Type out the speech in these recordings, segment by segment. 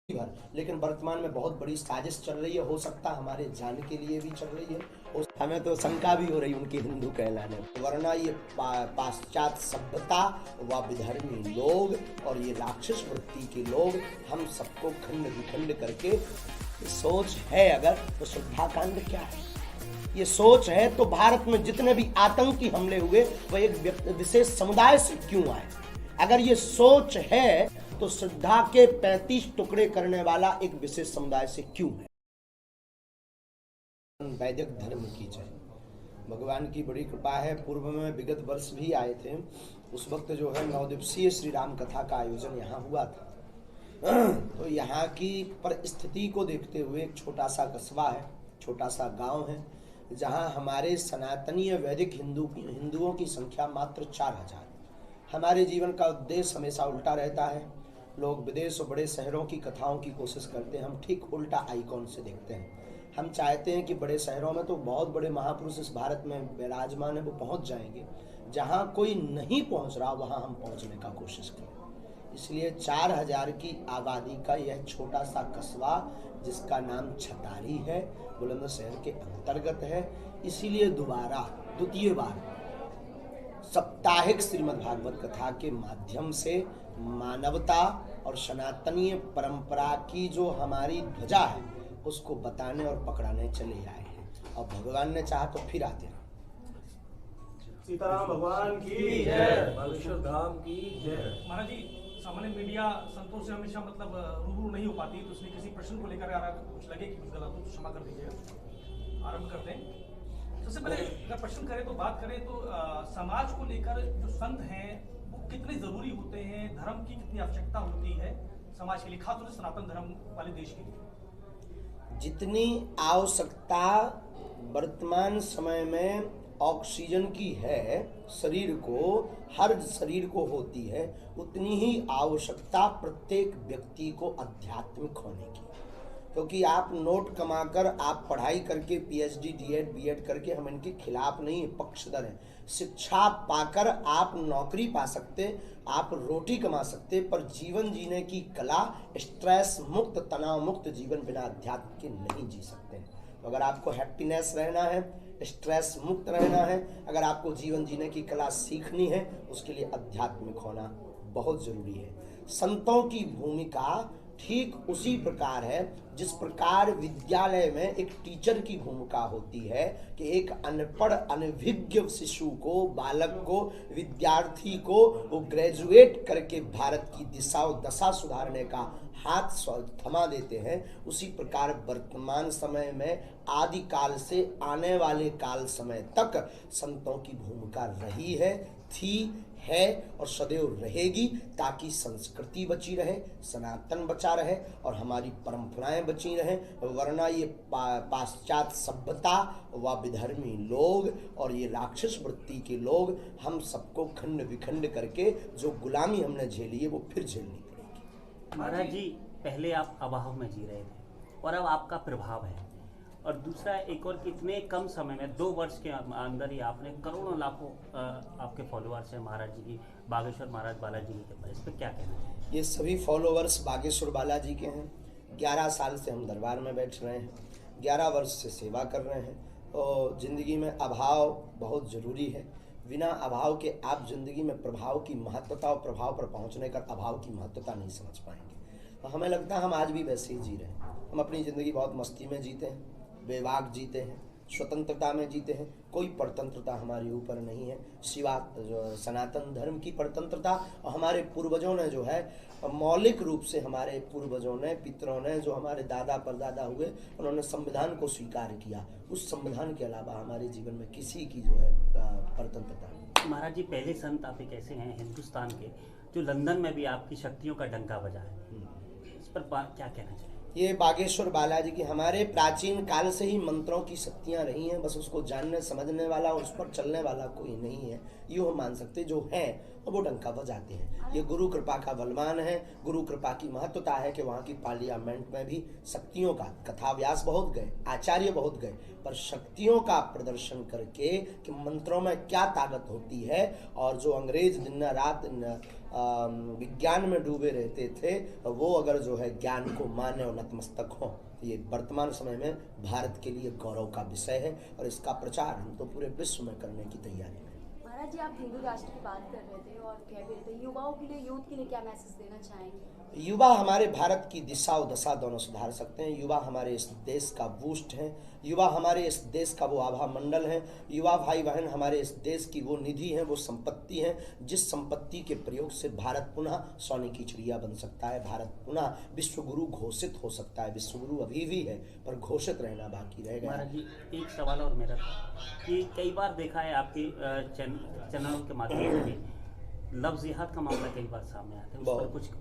भर, लेकिन वर्तमान में बहुत बड़ी साजिश चल रही है। हो सकता हमारे जान के लिए भी चल रही है। हमें तो शंका भी हो रही उनके हिंदू कहलाने, वरना ये पाश्चात्य सभ्यता व विधर्मी लोग और ये राक्षस वृत्ति के लोग हम सबको खंड विखंड करके, सोच है अगर तो श्रद्धा कांड क्या है? ये सोच है तो भारत में जितने भी आतंकी हमले हुए वह एक विशेष समुदाय से क्यों आए? अगर ये सोच है तो श्रद्धा के 35 टुकड़े करने वाला एक विशेष समुदाय से क्यों है? वैदिक धर्म की जय। भगवान की बड़ी कृपा है, पूर्व में विगत वर्ष भी आए थे। उस वक्त जो है 9 दिवसीय श्री राम कथा का आयोजन यहाँ हुआ था। तो यहाँ की परिस्थिति को देखते हुए एक छोटा सा कस्बा है, छोटा सा गांव है, जहाँ हमारे सनातनीय वैदिक हिंदुओं की संख्या मात्र 4000। हमारे जीवन का उद्देश्य हमेशा उल्टा रहता है। लोग विदेश और बड़े शहरों की कथाओं की कोशिश करते हैं, हम ठीक उल्टा आइकॉन से देखते हैं। हम चाहते हैं कि बड़े शहरों में तो बहुत बड़े महापुरुष इस भारत में विराजमान है, वो पहुंच जाएंगे। जहां कोई नहीं पहुंच रहा वहां हम पहुंचने का कोशिश करें। इसलिए 4000 की आबादी का यह छोटा सा कस्बा, जिसका नाम छतारी है, बुलंदशहर के अंतर्गत है। इसीलिए द्वितीय बार साप्ताहिक श्रीमद् भागवत कथा के माध्यम से मानवता और सनातनीय परंपरा की जो हमारी ध्वजा है उसको बताने और पकड़ाने चले आए हैं। और भगवान ने चाहा तो फिर आते हैं। सीताराम भगवान की जय, बागेश्वर धाम की जय। महाराज जी, सामान्य मीडिया संतों से हमेशा रूबरू नहीं हो पाती, तो इसलिए किसी प्रश्न को लेकर आ रहा है, कुछ लगे कि कुछ गलत हो तो क्षमा कर दीजिएगा। आरंभ करते हैं। सबसे पहले अगर प्रश्न करें तो बात करें तो समाज को लेकर जो संत हैं वो कितने जरूरी होते हैं, धर्म की कितनी आवश्यकता होती है समाज के लिए, खासतौर से सनातन धर्म वाले देश के लिए? जितनी आवश्यकता वर्तमान समय में ऑक्सीजन की है शरीर को, हर शरीर को होती है, उतनी ही आवश्यकता प्रत्येक व्यक्ति को आध्यात्मिक होने की। क्योंकि आप नोट कमाकर, आप पढ़ाई करके, पीएचडी, डीएड, बीएड करके, हम इनके खिलाफ नहीं, पक्षधर हैं। शिक्षा पाकर आप नौकरी पा सकते, आप रोटी कमा सकते, पर जीवन जीने की कला, स्ट्रेस मुक्त, तनाव मुक्त जीवन बिना अध्यात्म के नहीं जी सकते। तो अगर आपको हैप्पीनेस रहना है, स्ट्रेस मुक्त रहना है, अगर आपको जीवन जीने की कला सीखनी है, उसके लिए आध्यात्मिक होना बहुत जरूरी है। संतों की भूमिका ठीक उसी प्रकार है जिस प्रकार विद्यालय में एक टीचर की भूमिका होती है कि एक अनपढ़ अनभिज्ञ शिशु को, बालक को, विद्यार्थी को वो ग्रेजुएट करके भारत की दिशा और दशा सुधारने का हाथ थमा देते हैं। उसी प्रकार वर्तमान समय में आदि काल से आने वाले काल समय तक संतों की भूमिका रही है, थी, है और सदैव रहेगी, ताकि संस्कृति बची रहे, सनातन बचा रहे और हमारी परंपराएं बची रहें। वरना ये पाश्चात्य सभ्यता व विधर्मी लोग और ये राक्षस वृत्ति के लोग हम सबको खंड विखंड करके जो गुलामी हमने झेली है वो फिर झेलनी पड़ेगी। महाराज जी, पहले आप अभाव में जी रहे थे और अब आपका प्रभाव है, और दूसरा एक और कितने कम समय में 2 वर्ष के अंदर ही आपने करोड़ों लाखों आपके फॉलोअर्स हैं महाराज जी की, बागेश्वर महाराज बालाजी की कृपा। इस पर क्या कहना है? ये सभी फॉलोअर्स बागेश्वर बालाजी के हैं। 11 साल से हम दरबार में बैठ रहे हैं, 11 वर्ष से सेवा कर रहे हैं। तो जिंदगी में अभाव बहुत ज़रूरी है। बिना अभाव के आप जिंदगी में प्रभाव की महत्वता और प्रभाव पर पहुंचने का अभाव की महत्वता नहीं समझ पाएंगे। तो हमें लगता है हम आज भी वैसे ही जी रहे हैं। हम अपनी ज़िंदगी बहुत मस्ती में जीते हैं, बेवाक जीते हैं, स्वतंत्रता में जीते हैं। कोई परतंत्रता हमारे ऊपर नहीं है सिवा जो सनातन धर्म की परतंत्रता। और हमारे पूर्वजों ने जो है मौलिक रूप से, हमारे पूर्वजों ने, पितरों ने, जो हमारे दादा परदादा हुए, उन्होंने संविधान को स्वीकार किया। उस संविधान के अलावा हमारे जीवन में किसी की जो है परतंत्रता नहीं। महाराज जी, पहले संत आप एक ऐसे हैं हिंदुस्तान के जो लंदन में भी आपकी शक्तियों का डंका बजा है, इस पर क्या कहना चाहिए? ये बागेश्वर बालाजी की हमारे प्राचीन काल से ही मंत्रों की शक्तियाँ रही हैं, बस उसको जानने समझने वाला, उस पर चलने वाला कोई नहीं है। यूँ हम मान सकते जो हैं वो डंका बजाते हैं। ये गुरु कृपा का बलवान है। गुरु कृपा की महत्वता है कि वहाँ की पार्लियामेंट में भी शक्तियों का, कथा व्यास बहुत गए, आचार्य बहुत गए, पर शक्तियों का प्रदर्शन करके कि मंत्रों में क्या ताकत होती है। और जो अंग्रेज दिन रात विज्ञान में डूबे रहते थे, वो अगर जो है ज्ञान को माने और नतमस्तक हों, ये वर्तमान समय में भारत के लिए गौरव का विषय है और इसका प्रचार हम तो पूरे विश्व में करने की तैयारी में। महाराज जी, आप हिंदू राष्ट्र की बात कर रहे थे और कह भी रहे थे, युवाओं के लिए, यूथ के लिए क्या मैसेज देना चाहेंगे? युवा हमारे भारत की दिशा और दशा दोनों सुधार सकते हैं। युवा हमारे इस देश का बूस्ट है, युवा हमारे इस देश का वो आभा मंडल है, युवा भाई बहन हमारे इस देश की वो निधि है, वो संपत्ति है, जिस संपत्ति के प्रयोग से भारत पुनः सोने की चिड़िया बन सकता है, भारत पुनः विश्वगुरु घोषित हो सकता है। विश्वगुरु अभी भी है पर घोषित रहना बाकी रहेगा। महाराज जी, एक सवाल और मेरा था कि कई बार देखा है आपके चैनलों के माध्यम से लव जिहाद का मामला कई बार सामने आता है,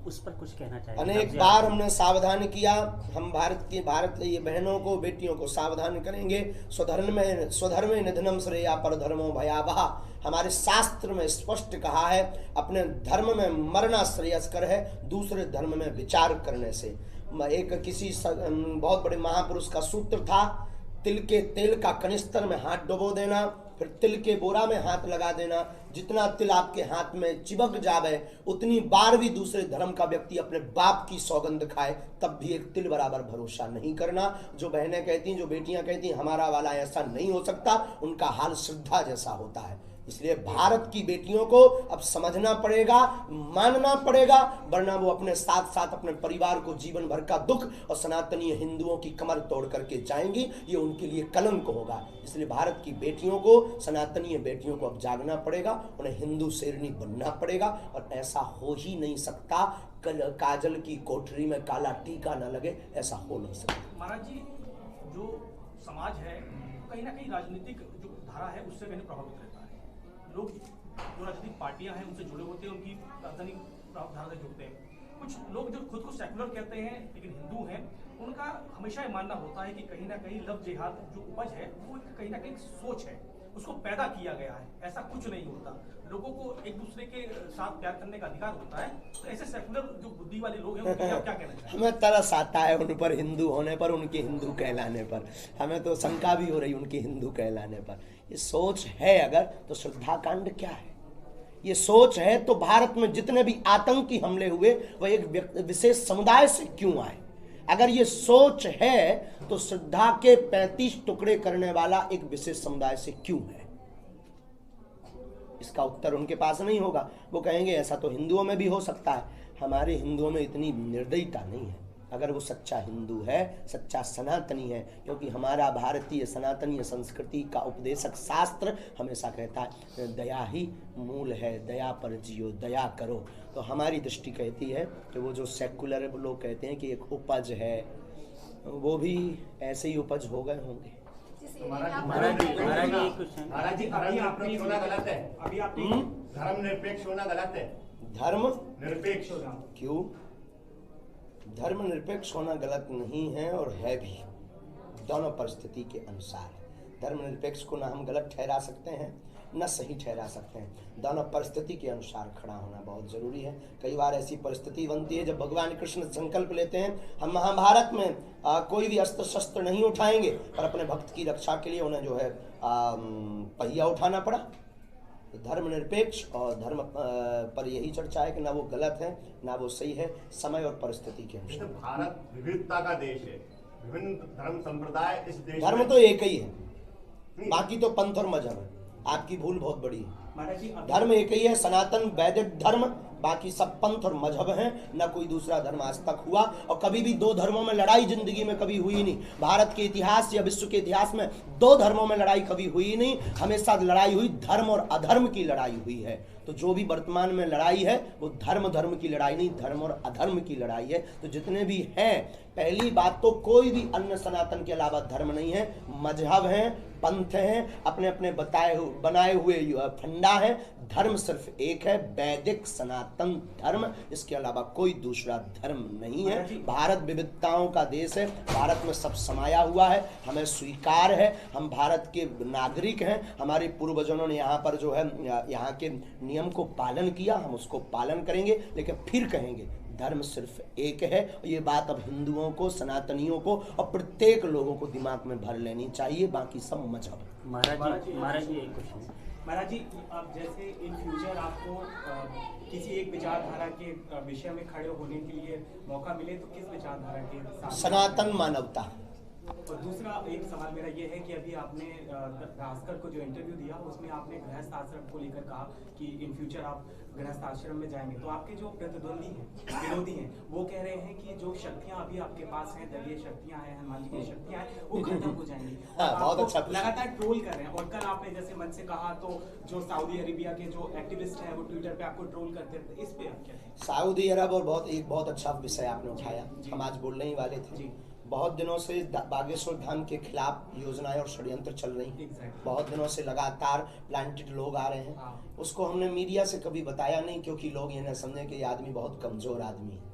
उस पर कुछ कहना चाहिए? अनेक बार हमने सावधान किया, हम भारत ये बहनों को, बेटियों को सावधान करेंगे। स्वधर्मे निधनम श्रेया परधर्मो भयावह, हमारे शास्त्र में स्पष्ट कहा है, अपने धर्म में मरना श्रेयस्कर है दूसरे धर्म में विचार करने से। एक किसी बहुत बड़े महापुरुष का सूत्र था, तिल के तेल का कनिस्तर में हाथ डुबो देना, फिर तिल के बोरा में हाथ लगा देना, जितना तिल आपके हाथ में चिपक जावे उतनी बार भी दूसरे धर्म का व्यक्ति अपने बाप की सौगंध खाए तब भी एक तिल बराबर भरोसा नहीं करना। जो बहनें कहती, जो बेटियां कहती हमारा वाला ऐसा नहीं हो सकता, उनका हाल श्रद्धा जैसा होता है। इसलिए भारत की बेटियों को अब समझना पड़ेगा, मानना पड़ेगा, वरना वो अपने साथ साथ अपने परिवार को जीवन भर का दुख और सनातनी हिंदुओं की कमर तोड़ करके जाएंगी, ये उनके लिए कलंक होगा। इसलिए भारत की बेटियों को, सनातनी बेटियों को अब जागना पड़ेगा, उन्हें हिंदू शेरनी बनना पड़ेगा और ऐसा हो ही नहीं सकता काजल की कोठरी में काला टीका न लगे, ऐसा हो नहीं सकता। महाराज जी, जो समाज है कहीं ना कहीं राजनीतिक जो धारा है उससे कहीं प्रभावित रहता है। लोग जो राजनीतिक पार्टियां हैं उनसे जुड़े होते हैं, उनकी राजधानी धारा से जुड़ते हैं। कुछ लोग जो खुद को सेकुलर कहते हैं लेकिन हिंदू हैं, उनका हमेशा ये मानना होता है कि कहीं ना कहीं लव जिहाद जो उपज है वो कहीं ना कहीं सोच है, उसको पैदा किया गया है, ऐसा कुछ नहीं होता। लोगों को एक दूसरे के साथ प्यार करने का अधिकार होता है। तो ऐसे सेकुलर जो बुद्धि वाले लोग हैं उनके लिए आप क्या कहना चाहेंगे? हमें तरस आता है उन पर हिंदू होने पर, उनके हिंदू कहलाने पर। हमें तो शंका भी हो रही उनके हिंदू कहलाने पर। ये सोच है अगर, तो श्रद्धा कांड क्या है? ये सोच है तो भारत में जितने भी आतंकी हमले हुए वह एक विशेष समुदाय से क्यों आए? अगर ये सोच है तो श्रद्धा के 35 टुकड़े करने वाला एक विशेष समुदाय से क्यों है? इसका उत्तर उनके पास नहीं होगा। वो कहेंगे ऐसा तो हिंदुओं में भी हो सकता है। हमारे हिंदुओं में इतनी निर्दयता नहीं है। अगर वो सच्चा हिंदू है, सच्चा सनातनी है, क्योंकि हमारा भारतीय सनातनीय संस्कृति का उपदेशक शास्त्र हमेशा कहता है दया ही मूल है, दया पर जियो, दया करो। तो हमारी दृष्टि कहती है कि वो जो सेकुलर लोग कहते हैं कि एक उपज है, वो भी ऐसे ही उपज हो गए होंगे। महाराज जी, धर्मनिरपेक्ष होना गलत है। अभी आप धर्मनिरपेक्ष होना गलत है। धर्म निरपेक्ष क्यों? धर्मनिरपेक्ष होना गलत नहीं है और है भी, दोनों परिस्थिति के अनुसार है। धर्मनिरपेक्ष को ना हम गलत ठहरा सकते हैं न सही ठहरा सकते हैं। दोनों परिस्थिति के अनुसार खड़ा होना बहुत जरूरी है। कई बार ऐसी परिस्थिति बनती है जब भगवान कृष्ण संकल्प लेते हैं हम महाभारत में कोई भी अस्त्र शस्त्र नहीं उठाएंगे, पर अपने भक्त की रक्षा के लिए उन्हें जो है पहिया उठाना पड़ा। धर्मनिरपेक्ष और धर्म पर यही चर्चा है कि ना वो गलत है ना वो सही है, समय और परिस्थिति के अनुसार। भारत विविधता का देश है, विभिन्न धर्म संप्रदाय इस देश। धर्म तो एक ही है, बाकी तो पंथ और मजहब है। आपकी भूल बहुत बड़ी है। धर्म एक ही है, सनातन वैदिक धर्म, बाकी सब पंथ और मजहब हैं। न कोई दूसरा धर्म आज तक हुआ और कभी भी दो धर्मों में लड़ाई जिंदगी में कभी हुई नहीं। भारत के इतिहास या विश्व के इतिहास में दो धर्मों में लड़ाई कभी हुई नहीं। हमेशा लड़ाई हुई धर्म और अधर्म की लड़ाई हुई है। तो जो भी वर्तमान में लड़ाई है वो धर्म की लड़ाई नहीं, धर्म और अधर्म की लड़ाई है। तो जितने भी हैं, पहली बात तो कोई भी अन्य सनातन के अलावा धर्म नहीं है, मजहब हैं, पंथ हैं, अपने अपने बनाए हुए फंडा है। धर्म सिर्फ एक है, वैदिक सनातन धर्म, इसके अलावा कोई दूसरा धर्म नहीं है। भारत विविधताओं का देश है, भारत में सब समाया हुआ है, हमें स्वीकार है, हम भारत के नागरिक हैं। हमारे पूर्वजों ने यहाँ पर जो है यहाँ के नियम को पालन किया, हम उसको पालन करेंगे। लेकिन फिर कहेंगे धर्म सिर्फ एक है। ये बात अब हिंदुओं को, सनातनियों को और प्रत्येक लोगों को दिमाग में भर लेनी चाहिए, बाकी सब मजहब। महाराज जी एक क्वेश्चन महाराज जी, अब जैसे इन फ्यूचर आपको किसी एक विचारधारा के विषय में खड़े होने के लिए मौका मिले तो किस विचारधारा के साथ? सनातन मानवता। और दूसरा एक सवाल मेरा ये है कि अभी आपने भास्कर को जो इंटरव्यू दिया उसमें आपने गृहस्थ आश्रम को लेकर कहा कि इन फ्यूचर आप गृहस्थ आश्रम में जाएंगे, तो आपके जो प्रतिद्वंदी हैं, विरोधी हैं, वो कह रहे हैं कि जो शक्तियां अभी आपके पास हैं, दैवीय शक्तियां हैं, हनुमान जी की शक्तियां हैं, वो खत्म हो जाएंगी। और बहुत अच्छा आपको लगातार ट्रोल कर रहे हैं। और कल आपने जैसे मन से कहा तो जो सऊदी अरेबिया के जो एक्टिविस्ट हैं वो ट्विटर पे आपको ट्रोल करते थे, इस पे आप क्या कहें? सऊदी अरब और बहुत अच्छा विषय आपने उठाया, हम आज बोलने ही वाले थे। बहुत दिनों से बागेश्वर धाम के खिलाफ योजनाएं और षड्यंत्र चल रही हैं। बहुत दिनों से लगातार प्लांटेड लोग आ रहे हैं। उसको हमने मीडिया से कभी बताया नहीं, क्योंकि लोग ये न समझें कि ये आदमी बहुत कमजोर आदमी है,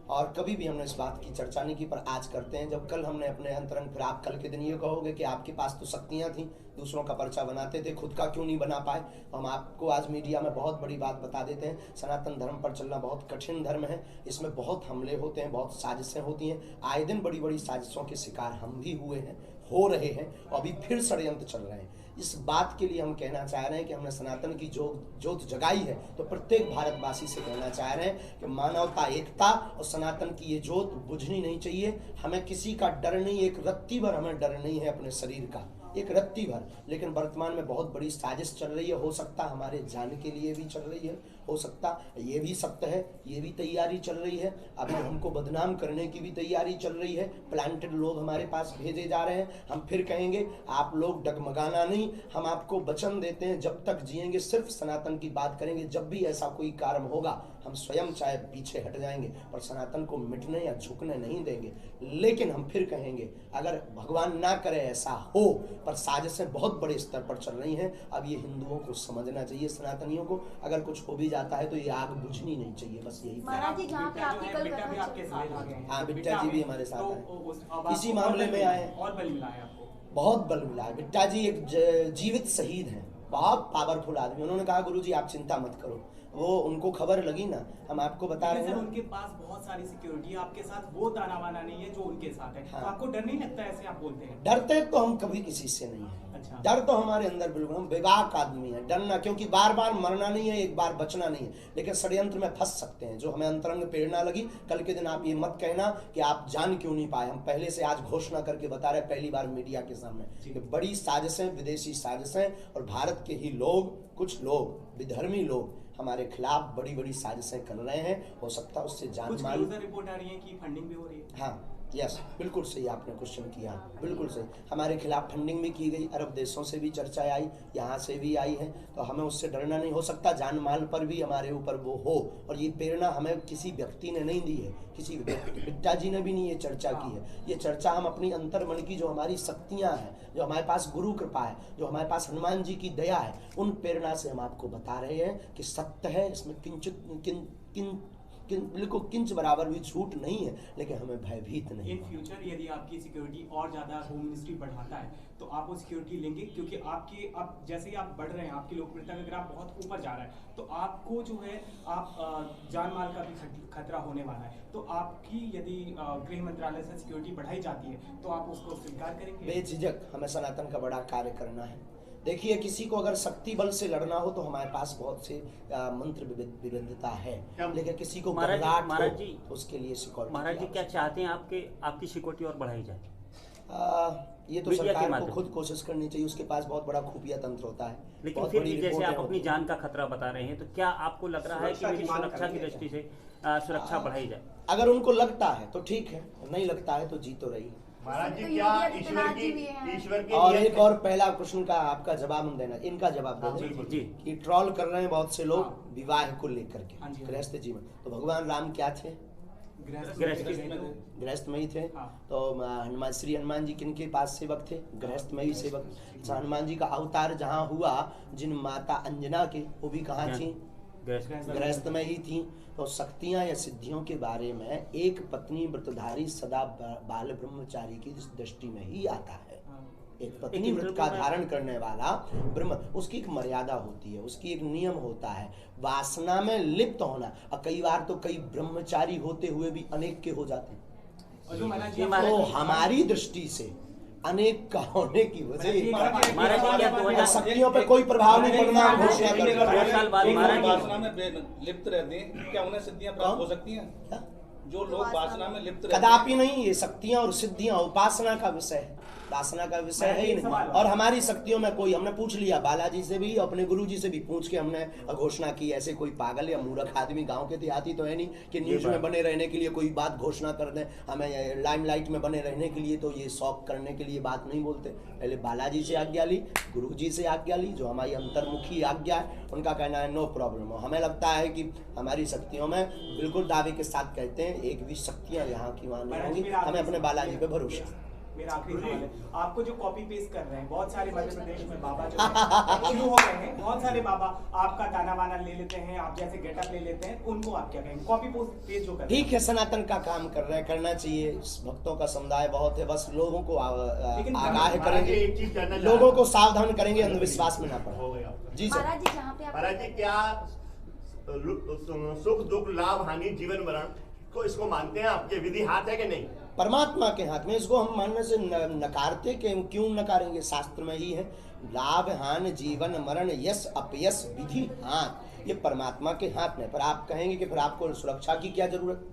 और कभी भी हमने इस बात की चर्चा नहीं की। पर आज करते हैं। जब कल हमने अपने अंतरंग, फिर आप कल के दिन ये कहोगे कि आपके पास तो शक्तियां थी, दूसरों का पर्चा बनाते थे, खुद का क्यों नहीं बना पाए। हम आपको आज मीडिया में बहुत बड़ी बात बता देते हैं। सनातन धर्म पर चलना बहुत कठिन धर्म है, इसमें बहुत हमले होते हैं, बहुत साजिशें होती हैं। आए दिन बड़ी बड़ी साजिशों के शिकार हम भी हुए हैं, हो रहे हैं, और अभी फिर षड्यंत्र चल रहे हैं। इस बात के लिए हम कहना चाह रहे हैं कि हमने सनातन की जोत जगाई है, तो प्रत्येक भारतवासी से कहना चाह रहे हैं कि मानवता, एकता और सनातन की ये जोत बुझनी नहीं चाहिए। हमें किसी का डर नहीं, एक रत्ती भर हमें डर नहीं है अपने शरीर का, एक रत्ती भर। लेकिन वर्तमान में बहुत बड़ी साजिश चल रही है, हो सकता हमारे जान के लिए भी चल रही है, हो सकता ये भी सत्य है, ये भी तैयारी चल रही है। अभी हमको बदनाम करने की भी तैयारी चल रही है, प्लांटेड लोग हमारे पास भेजे जा रहे हैं। हम फिर कहेंगे आप लोग डगमगाना नहीं, हम आपको वचन देते हैं जब तक जिएंगे सिर्फ सनातन की बात करेंगे। जब भी ऐसा कोई कार्य होगा हम स्वयं चाहे पीछे हट जाएंगे, पर सनातन को मिटने या झुकने नहीं देंगे। लेकिन हम फिर कहेंगे अगर भगवान ना करे ऐसा हो, पर साजिशें बहुत बड़े स्तर पर चल रही हैं। अब ये हिंदुओं को समझना चाहिए, सनातनियों को, अगर कुछ हो भी जाता है तो ये आग बुझनी नहीं चाहिए, बस यही। महाराज जी, जहाँ पे आपकी कल बिट्टा भी आपके साथ आ गए हैं। हाँ, बिट्टा जी भी हमारे साथ आए, इसी मामले में आए। और बल मिला है आपको? बहुत बल मिला है। बिट्टा जी एक जीवित शहीद हैं, बहुत पावरफुल आदमी। उन्होंने कहा गुरुजी आप चिंता मत करो, वो उनको खबर लगी ना, हम आपको बता रहे हैं। उनके पास बहुत सारी सिक्योरिटी, आपके साथ वो ताना बाना नहीं है जो उनके साथ है। हाँ। तो आपको डर नहीं लगता ऐसे आप बोलते हैं? डरते तो हम कभी किसी से नहीं है। अच्छा। डर तो हमारे अंदर बिल्कुल, हम बेबाक आदमी है। डरना, क्योंकि बार बार मरना नहीं है, एक बार बचना नहीं है, लेकिन षड्यंत्र में फंस सकते हैं। जो हमें अंतरंग प्रेरणा लगी, कल के दिन आप ये मत कहना कि आप जान क्यों नहीं पाए। हम पहले से आज घोषणा करके बता रहे, पहली बार मीडिया के सामने, कि बड़ी साजिशें, विदेशी साजिशें और भारत के ही लोग, कुछ लोग, विधर्मी लोग हमारे खिलाफ बड़ी बड़ी साजिशें कर रहे हैं। हो सकता है उससे जान माल। रिपोर्ट आ रही है कि फंडिंग भी हो रही है। हाँ, यस, बिल्कुल सही आपने क्वेश्चन किया, बिल्कुल सही। हमारे खिलाफ फंडिंग भी की गई, अरब देशों से भी चर्चा आई, यहाँ से भी आई है, तो हमें उससे डरना नहीं। हो सकता जान माल पर भी हमारे ऊपर वो हो, और ये प्रेरणा हमें किसी व्यक्ति ने नहीं दी है, किसी बिट्टा जी ने भी नहीं ये चर्चा की है। ये चर्चा हम अपनी अंतर्मन की, जो हमारी शक्तियाँ हैं, जो हमारे पास गुरु कृपा है, जो हमारे पास हनुमान जी की दया है, उन प्रेरणा से हम आपको बता रहे हैं कि सत्य है, इसमें बिल्कुल किंच बराबर भी झूठ नहीं है, लेकिन हमें भयभीत नहीं। इन फ्यूचर यदि आपकी सिक्योरिटी और ज्यादा होम मिनिस्ट्री बढ़ाता है तो आप वो सिक्योरिटी लेंगे? क्योंकि आपकी अब जैसे ही आप बढ़ रहे हैं, आपकी लोकप्रियता का ग्राफ बहुत ऊपर जा रहा है, तो आपको जो है आप जान माल का भी खतरा होने वाला है। तो आपकी यदि गृह मंत्रालय से सिक्योरिटी बढ़ाई जाती है तो आप उसको स्वीकार करेंगे? बेझिझक हमें सनातन का बड़ा कार्य करना है। देखिए, किसी को अगर शक्ति बल से लड़ना हो तो हमारे पास बहुत से मंत्र विविधता है, लेकिन किसी को महाराज जी, तो उसके लिए सिक्योरिटी। महाराज जी क्या चाहते हैं आपकी सिक्योरिटी और बढ़ाई जाए? ये तो सरकार को खुद कोशिश करनी चाहिए, उसके पास बहुत बड़ा खुफिया तंत्र होता है। लेकिन फिर भी जैसे आप अपनी जान का खतरा बता रहे हैं, तो क्या आपको लग रहा है कि मेरी सुरक्षा की दृष्टि से सुरक्षा बढ़ाई जाए? अगर उनको लगता है तो ठीक है, नहीं लगता है तो जी तो रही। महाराज जी, क्या ईश्वर के और एक और पहला प्रश्न का आपका जवाब हम देना, इनका जवाब देना जी। कि ट्रोल कर रहे हैं बहुत से लोग विवाह को लेकर के, गृहस्थ जीवन। तो भगवान राम क्या थे? गृहस्थ में ही थे। तो हनुमान, श्री हनुमान जी किनके पास सेवक थे? गृहस्थ में ही सेवक। हनुमान जी का अवतार जहाँ हुआ, जिन माता अंजना के, वो भी कहाँ थी? गृहस्थ में ही थी। तो शक्तियां या सिद्धियों के बारे में एक पत्नी व्रतधारी सदा बाल ब्रह्मचारी की दृष्टि में ही आता है। एक पत्नी व्रत का धारण करने वाला ब्रह्म, उसकी एक मर्यादा होती है, उसकी एक नियम होता है। वासना में लिप्त होना, और कई बार तो कई ब्रह्मचारी होते हुए भी अनेक के हो जाते हैं। तो हमारी दृष्टि से अनेक का होने की वजह महाराज जी क्या 2000 शक्तियों पे कोई प्रभाव नहीं पड़ना घोषणा कर 2 साल बाद महाराज जी वासना में लिप्त रहते हैं, क्या उन्हें सिद्धियां प्राप्त हो सकती हैं? जो लोग वासना में लिप्त रहते हैं, कदापि नहीं। ये शक्तियां और सिद्धियां उपासना का विषय है, उपासना का विषय है ही नहीं। और हमारी शक्तियों में कोई, हमने पूछ लिया बालाजी से भी, अपने गुरुजी से भी पूछ के हमने घोषणा की। ऐसे कोई पागल या मूर्ख आदमी गांव के देहाती तो है नहीं कि न्यूज में बने रहने के लिए कोई बात घोषणा कर दें, हमें लाइमलाइट में बने रहने के लिए तो ये शौक करने के लिए बात नहीं बोलते। पहले बालाजी से आज्ञा ली, गुरुजी से आज्ञा ली, जो हमारी अंतर्मुखी आज्ञा है। उनका कहना है नो प्रॉब्लम। हमें लगता है कि हमारी शक्तियों में बिल्कुल दावे के साथ कहते हैं एक भी शक्तियां यहाँ की वहाँ नहीं होंगी। हमें अपने बालाजी पे भरोसा है। मेरा आखिरी सवाल है, आपको जो कॉपी पेस्ट कर रहे हैं बहुत सारे मध्य प्रदेश में बाबा जो है शुरू हो गए हैं, बहुत सारे बाबा आपका ताना बाना ले लेते हैं, आप जैसे गेटअप ले लेते हैं, उनको आप क्या कहेंगे? कॉपी पेस्ट जो कर रहे हैं। ठीक है, सनातन का काम कर रहे हैं, करना चाहिए। भक्तों का समुदाय बहुत है, बस लोगों को आगाह करेंगे, लोगों को सावधान करेंगे, अंधविश्वास में ना पड़े। जी सर। महाराज जी जहाँ पे आप महाराज जी क्या सुख दुख लाभ हानि जीवन मरण को इसको मानते हैं आपके विधि हाथ है कि नहीं? परमात्मा के हाथ में। इसको हम मानने से नकारते क्यों नकारेंगे? शास्त्र में ही है, लाभ हानि जीवन मरण यश अपयश विधि हाथ, ये परमात्मा के हाथ में। पर आप कहेंगे कि फिर आपको सुरक्षा की क्या जरूरत,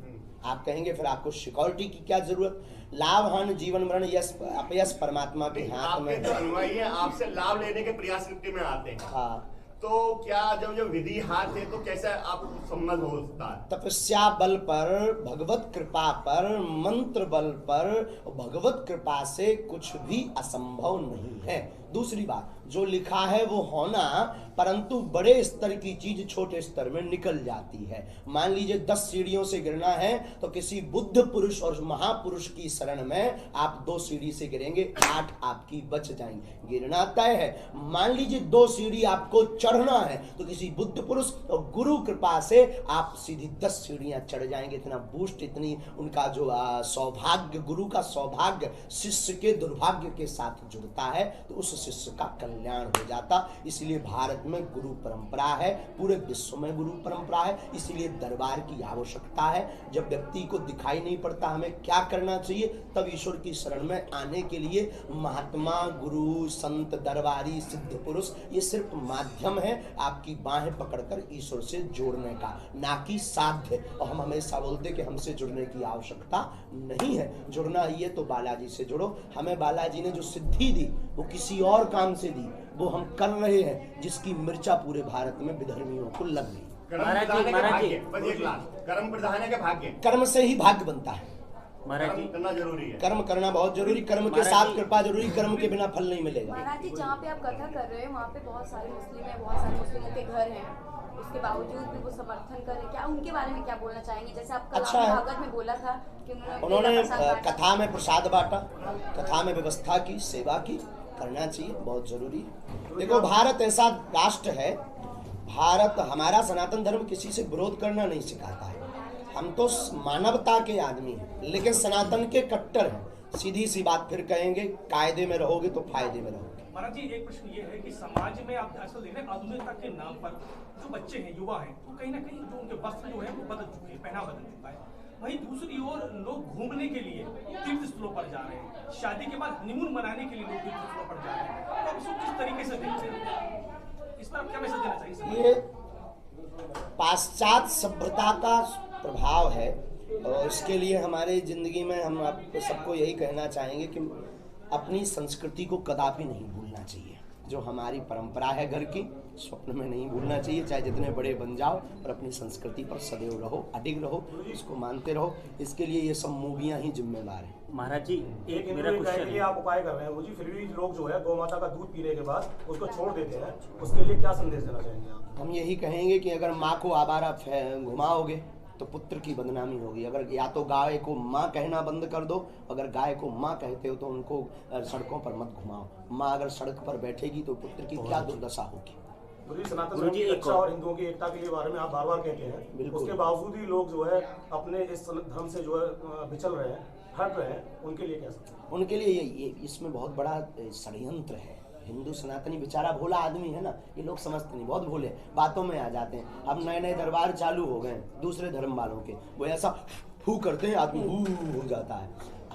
आप कहेंगे फिर आपको सिक्योरिटी की क्या जरूरत? लाभ हानि जीवन मरण यश अपयश परमात्मा के हाथ में। आपके जो अनुयायी है आपसे लाभ लेने के प्रयास में आते हैं, हाँ, तो क्या जब जो विधि हाथ है तो कैसे आप सम्मत हो सकता है? तपस्या बल पर, भगवत कृपा पर, मंत्र बल पर, भगवत कृपा से कुछ भी असंभव नहीं है। दूसरी बात, जो लिखा है वो होना, परंतु बड़े स्तर की चीज छोटे स्तर में निकल जाती है। मान लीजिए 10 सीढ़ियों से गिरना है तो किसी बुद्ध पुरुष और महापुरुष की शरण में आप 2 सीढ़ी से गिरेंगे, 8 आपकी बच जाएंगी, गिरना तय है। मान लीजिए 2 सीढ़ी आपको चढ़ना है तो किसी बुद्ध पुरुष और गुरु कृपा से आप सीधी 10 सीढ़ियां चढ़ जाएंगे। इतना बूस्ट, इतनी उनका जो सौभाग्य, गुरु का सौभाग्य शिष्य के दुर्भाग्य के साथ जुड़ता है तो उस शिष्य का कल्याण हो जाता। इसलिए भारत में गुरु परंपरा है, पूरे विश्व में गुरु परंपरा है, इसलिए दरबार की आवश्यकता है। जब व्यक्ति को दिखाई नहीं पड़ता हमें क्या करना चाहिए, तब ईश्वर की शरण में आने के लिए महात्मा, गुरु, संत, दरबारी, सिद्ध पुरुष ये सिर्फ माध्यम है आपकी बाहें पकड़कर ईश्वर से जोड़ने का, ना कि साध्य। और हम हमेशा बोलते कि हमसे जुड़ने की आवश्यकता नहीं है, जुड़ना ही है तो बालाजी से जुड़ो। हमें बालाजी ने जो सिद्धि दी वो किसी और काम से दी, वो हम कर रहे हैं, जिसकी मिर्चा पूरे भारत में विधर्मियों को लग गई। महाराज जी कर्म प्रधान है के भाग्य? कर्म से ही भाग्य बनता है। महाराज जी करना जरूरी है, कर्म करना बहुत जरूरी, कर्म के साथ कृपा जरूरी, कर्म के बिना फल नहीं मिलेगा। महाराज जी जहाँ पे आप कथा कर रहे हैं वहाँ पे बहुत सारे मुस्लिम हैं, बहुत सारे मुस्लिमों के घर हैं, उसके बावजूद भी वो समर्थन कर रहे हैं। क्या उनके बारे में क्या बोलना चाहेंगे? जैसे आप कल अच्छा है। भागवत में बोला था कि उन्होंने कथा में प्रसाद बांटा, कथा में व्यवस्था की, सेवा की, करना चाहिए, बहुत जरूरी है। देखो भारत ऐसा राष्ट्र है, भारत, हमारा सनातन धर्म किसी से विरोध करना नहीं सिखाता है। हम तो मानवता के आदमी हैं, लेकिन सनातन के कट्टर हैं। सीधी सी बात फिर कहेंगे, कायदे में रहोगे तो फायदे में रहोगे। महाराज जी एक प्रश्न ये है कि समाज में आप आजकल देख रहे हैं आधुनिकता के नाम पर जो बच्चे हैं, युवा हैं, तो कहीं ना कहीं जो उनके वस्त्र जो है वो बदल चुके हैं, पहनावा बदल चुका है। वहीं दूसरी ओर लोग घूमने के लिए तीर्थ स्थलों पर जा रहे हैं, शादी के बाद हनीमून मनाने के लिए लोग तीर्थ स्थलों पर जा रहे हैं। तो आप इसको किस तरीके से देखते हैं? इस पर आप क्या मैसेज देना चाहिए? ये पाश्चात्य सभ्यता का प्रभाव है और इसके लिए हमारे जिंदगी में हम आपको सबको यही कहना चाहेंगे कि अपनी संस्कृति को कदापि नहीं भूलना चाहिए। जो हमारी परंपरा है घर की, स्वप्न में नहीं भूलना चाहिए, चाहे जितने बड़े बन जाओ, और अपनी संस्कृति पर सदैव रहो, अडिग रहो, इसको मानते रहो। इसके लिए ये सब मूवियाँ ही जिम्मेदार हैं। महाराज जी एक मेरा के क्वेश्चन लिए है, आप उपाय कर रहे हैं वो जी, फिर भी लोग जो है गौ माता का दूध पीने के बाद उसको छोड़ देते हैं, उसके लिए क्या संदेश देना चाहेंगे आप? हम यही कहेंगे कि अगर माँ को आवारा घुमाओगे तो पुत्र की बदनामी होगी। अगर या तो गाय को माँ कहना बंद कर दो, अगर गाय को माँ कहते हो तो उनको सड़कों पर मत घुमाओ। माँ अगर सड़क पर बैठेगी तो पुत्र की क्या दुर्दशा होगी। सनातन धर्म की रक्षा और हिंदुओं की एकता के लिए बारे में आप बार बार कहते हैं, उसके बावजूद ही लोग जो है अपने इस धर्म से जो है बिछल रहे हैं, हट रहे हैं, उनके लिए क्या? उनके लिए ये इसमें बहुत बड़ा षड्यंत्र है। हिंदू सनातनी बेचारा भोला आदमी है ना, ये लोग समझते नहीं, बहुत भोले, बातों में आ जाते हैं। अब नए नए दरबार चालू हो गए दूसरे धर्म वालों के, वो ऐसा फू करते हैं, आदमी हू हो जाता है।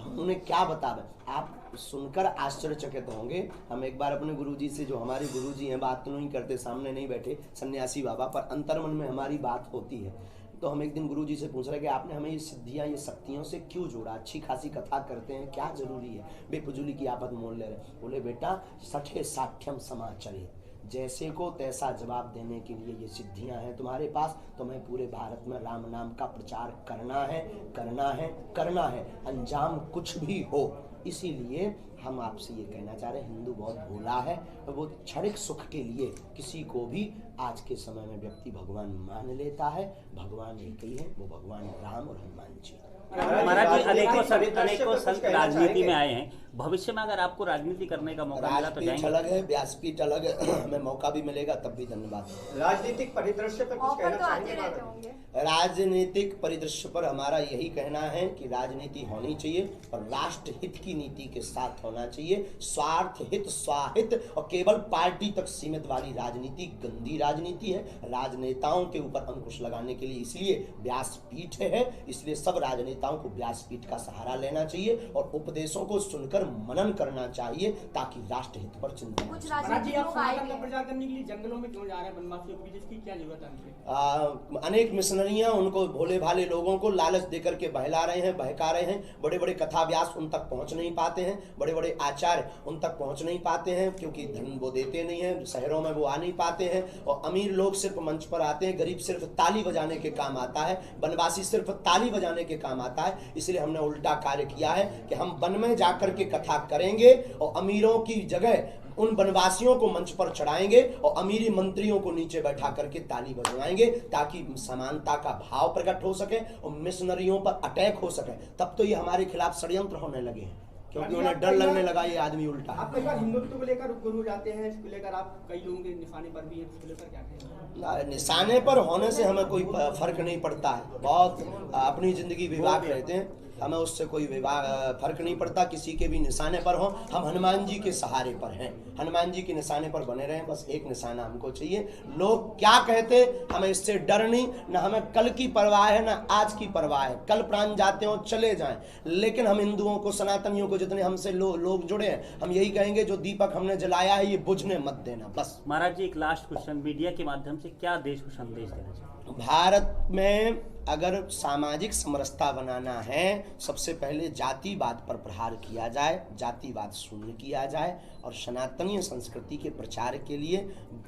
हम उन्हें क्या बता रहे, आप सुनकर आश्चर्यचकित होंगे। हम एक बार अपने गुरुजी से, जो हमारे गुरुजी हैं, बात तो नहीं करते, सामने नहीं बैठे, सन्यासी बाबा, पर अंतर्मन में हमारी बात होती है। तो हम एक दिन गुरुजी से पूछ रहे कि आपने हमें ये सिद्धियां, ये शक्तियों से क्यों जोड़ा, अच्छी खासी कथा करते हैं, क्या जरूरी है, बेफजूली की आफत मोल ले रहे। बोले बेटा सठे साठ्यम समाचरे, जैसे को तैसा जवाब देने के लिए ये सिद्धियां हैं तुम्हारे पास। तुम्हें पूरे भारत में राम नाम का प्रचार करना है, करना है, करना है, अंजाम कुछ भी हो। इसीलिए हम आपसे ये कहना चाह रहे हैं, हिंदू बहुत भोला है और वो क्षणिक सुख के लिए किसी को भी आज के समय में व्यक्ति भगवान मान लेता है। भगवान एक ही है, वो भगवान राम और हनुमान जी। महाराज जी, अनेकों संत राजनीति में आए हैं, भविष्य में अगर आपको राजनीति करने का मौका मिला तो राजपीठ अलग है, व्यासपीठ अलग है, हमें मौका भी मिलेगा तब भी धन्यवाद। राजनीतिक परिदृश्य पर कुछ ऑफर कहना तो आते चाहेंगे रहते महाराज? होंगे। राजनीतिक परिदृश्य पर हमारा यही कहना है कि राजनीति होनी चाहिए और राष्ट्र हित की नीति के साथ होना चाहिए। स्वार्थ हित, स्वाहित और केवल पार्टी तक सीमित वाली राजनीति गंदी राजनीति है। राजनेताओं के ऊपर अंकुश लगाने के लिए इसलिए व्यासपीठ है, इसलिए सब राजनेताओं को व्यासपीठ का सहारा लेना चाहिए और उपदेशों को सुनकर मनन करना चाहिए ताकि राष्ट्र हित पर चिंतन। कुछ महाराज जी, राजनीतिक आप लोग आए सनातन भी का हैं। प्रचार करने के लिए जंगलों में क्यों जा रहे हैं बनवासियों के बीच, इसकी क्या जरूरत है? अनेक मिशनरियां उनको, भोले भाले लोगों को लालच देकर के बहला रहे हैं, बहका रहे हैं। बड़े बड़े कथा व्यास उन तक पहुंच नहीं पाते हैं, बड़े बड़े आचार्य उन तक पहुंच नहीं पाते हैं क्योंकि धन वो देते नहीं हैं, शहरों में वो आ नहीं पाते हैं। और अमीर लोग सिर्फ मंच पर आते हैं, गरीब सिर्फ ताली बजाने के काम आता है, बनवासी सिर्फ ताली बजाने के काम आता है। इसलिए हमने उल्टा कार्य किया है कि हम वन में जाकर के कथा करेंगे और अमीरों की जगह उन बनवासियों को मंच पर चढ़ाएंगे और अमीरी मंत्रियों को नीचे बैठा करके ताली बजवाएंगे ताकि समानता का भाव प्रकट हो सके और मिशनरियों पर अटैक हो सके। तब तो ये हमारे खिलाफ षड्यंत्र होने लगे हैं क्योंकि उन्हें डर लगने लगा ये आदमी उल्टा। आप कई बार हिंदुत्व को लेकर गुरु जाते हैं, इसको लेकर आप कई लोगों के निशाने पर भी हैं, इसको लेकर क्या कहेंगे? निशाने पर होने से हमें कोई फर्क नहीं पड़ता है। बहुत अपनी जिंदगी विवाद रहते हैं, हमें उससे कोई फर्क नहीं पड़ता। किसी के भी निशाने पर हो, हम हनुमान जी के सहारे पर हैं, हनुमान जी के निशाने पर बने रहें। बस एक निशाना हमको चाहिए। लोग क्या कहते हमें इससे डर नहीं, न हमें कल की परवाह है न आज की परवाह है। कल प्राण जाते हो चले जाएं, लेकिन हम हिंदुओं को, सनातनियों को, जितने हमसे लोग जुड़े हैं, हम यही कहेंगे जो दीपक हमने जलाया है ये बुझने मत देना। बस महाराज जी, एक लास्ट क्वेश्चन, मीडिया के माध्यम से क्या देश को संदेश देना चाहिए? भारत में अगर सामाजिक समरसता बनाना है, सबसे पहले जातिवाद पर प्रहार किया जाए, जातिवाद शून्य किया जाए और सनातनीय संस्कृति के प्रचार के लिए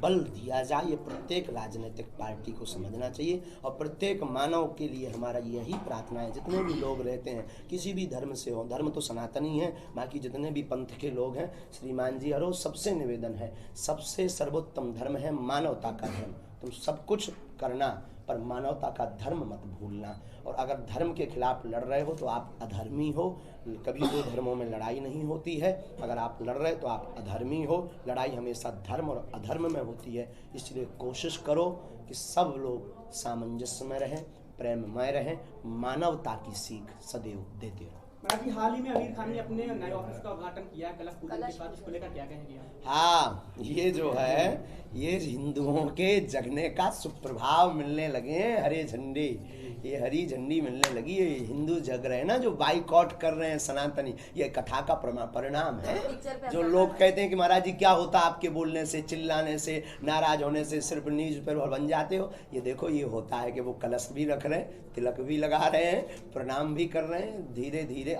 बल दिया जाए। ये प्रत्येक राजनीतिक पार्टी को समझना चाहिए और प्रत्येक मानव के लिए हमारा यही प्रार्थना है। जितने भी लोग रहते हैं, किसी भी धर्म से हो, धर्म तो सनातनी है, बाकी जितने भी पंथ के लोग हैं, श्रीमान जी हरो सबसे निवेदन है, सबसे सर्वोत्तम धर्म है मानवता का धर्म। तुम सब कुछ करना पर मानवता का धर्म मत भूलना। और अगर धर्म के खिलाफ लड़ रहे हो तो आप अधर्मी हो। कभी दो धर्मों में लड़ाई नहीं होती है। अगर आप लड़ रहे तो आप अधर्मी हो। लड़ाई हमेशा धर्म और अधर्म में होती है। इसलिए कोशिश करो कि सब लोग सामंजस्य में रहें, प्रेममय रहें, मानवता की सीख सदैव देते रहो। महाराज जी, हाल ही में आमिर खान ने अपने नए ऑफिस का उद्घाटन किया है, कलश पूजन के साथ, इसको लेकर क्या कहेंगे? हाँ, ये जो है ये हिंदुओं के जगने का सुप्रभाव मिलने लगे हैं। हरे झंडे, ये हरी झंडी मिलने लगी है। हिंदू जग रहे हैं ना, जो बाइकआउट कर रहे हैं सनातनी, ये कथा का परिणाम है। जो लोग कहते हैं कि महाराज जी क्या होता आपके बोलने से, चिल्लाने से, नाराज होने से, सिर्फ न्यूज पेपर बन जाते हो, ये देखो ये होता है कि वो कलश भी रख रहे हैं, तिलक भी लगा रहे हैं, प्रणाम भी कर रहे हैं। धीरे धीरे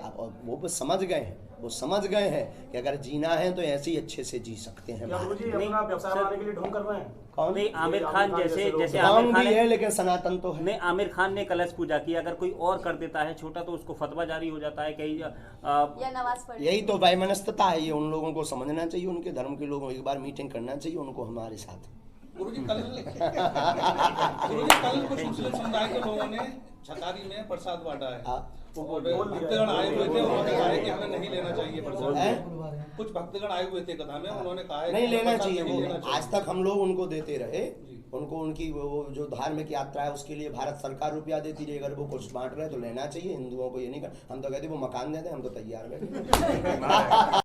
वो समझ गए हैं, वो समझ गए हैं कि अगर जीना है तो ऐसे ही अच्छे से जी सकते हैं। गुरुजी अपना व्यवसाय बनाने के लिए ढोंग कर रहे हैं। कौन? नहीं, आमिर खान जैसे आमिर खान है, लेकिन सनातन तो है। नहीं, आमिर खान ने कलश पूजा की, अगर कोई और कर देता है छोटा तो उसको फतवा जारी हो जाता है कहीं या नमाज पढ़। यही तो वैमनस्यता है। ये उन लोगों को समझना चाहिए, उनके धर्म के लोगों को एक बार मीटिंग करना चाहिए उनको हमारे साथ। गुरुजी कल कुछ मुस्लिम समुदाय के लोगों ने छकारी में प्रसाद बांटा है और भक्तगण आए हुए थे, उन्होंने कहा है कि हमें नहीं लेना चाहिए प्रसाद। कुछ भक्तगण आए हुए थे कथा में, उन्होंने कहा है नहीं लेना चाहिए। वो आज तक हम लोग उनको देते रहे, उनको उनकी वो जो धार्मिक यात्रा है उसके लिए भारत सरकार रुपया देती रही। अगर वो कुछ बांट रहे तो लेना चाहिए। हिंदुओं को ये नहीं कर, हम तो कहते वो मकान देते, हम तो तैयार बैठे।